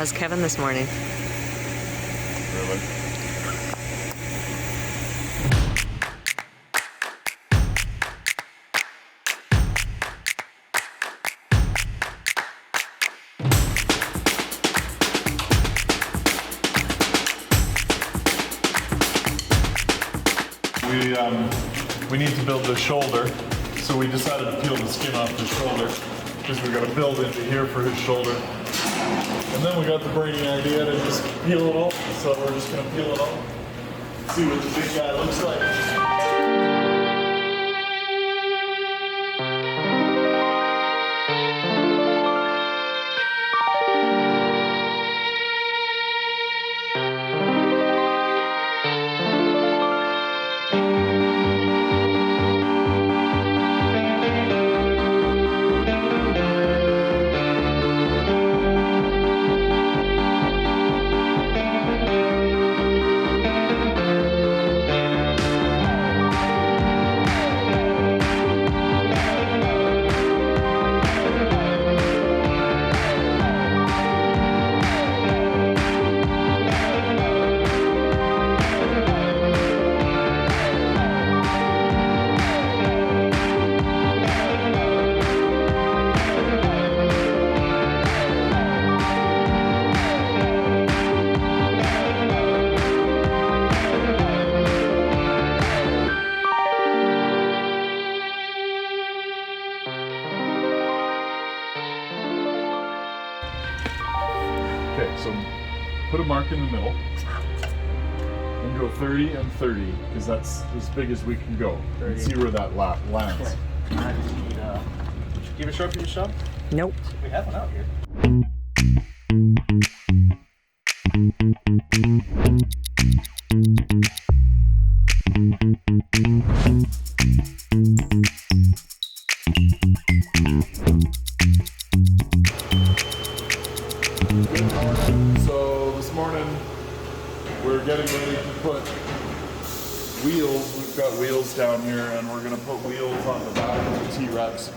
How's Kevin this morning? Really? We need to build the shoulder, so we decided to peel the skin off the shoulder because we got to build into here for his shoulder. And then we got the brainy idea to just peel it off, so we're just going to peel it off, see what the big guy looks like. Okay, so put a mark in the middle and go 30 and 30 because that's as big as we can go. And see where that lands. Okay. I just need, do you have a Sharpie to shove? Nope. We have one out here. So this morning we're getting ready to put wheels. We've got wheels down here and we're going to put wheels on the back of the T-Rex.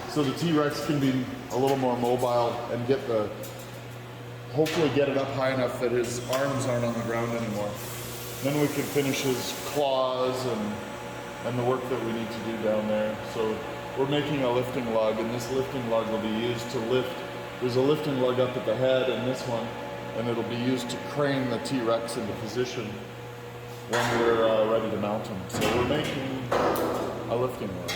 So the T-Rex can be a little more mobile and hopefully get it up high enough that his arms aren't on the ground anymore. Then we can finish his claws and the work that we need to do down there. So we're making a lifting lug, and this lifting lug will be used to lift. There's a lifting lug up at the head and this one, and it'll be used to crane the T-Rex into position when we're ready to mount him. So we're making a lifting lug.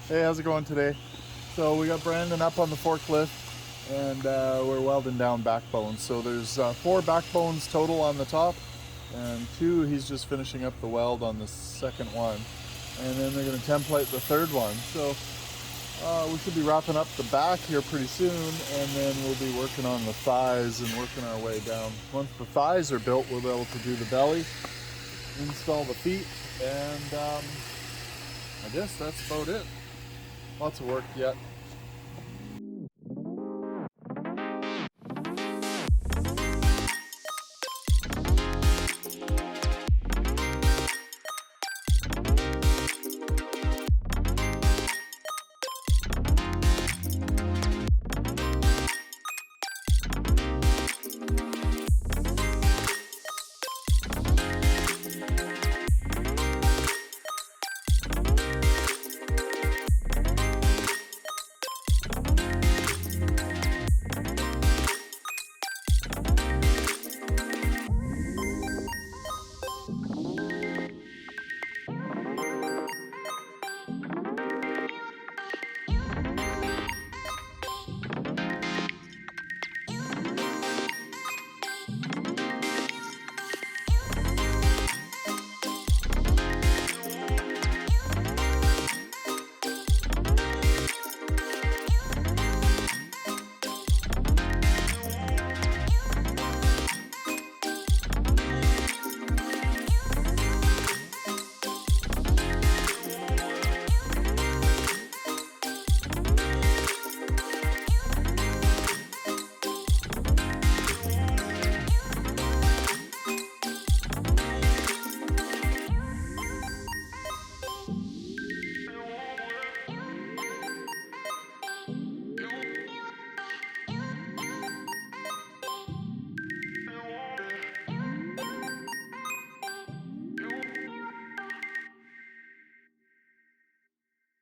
Hey, how's it going today? So we got Brandon up on the forklift and we're welding down backbones. So there's 4 backbones total on the top and 2 he's just finishing up the weld on the second one. And then they're going to template the third one. So We should be wrapping up the back here pretty soon, and then we'll be working on the thighs and working our way down. Once the thighs are built, we'll be able to do the belly, install the feet, and I guess that's about it. Lots of work yet.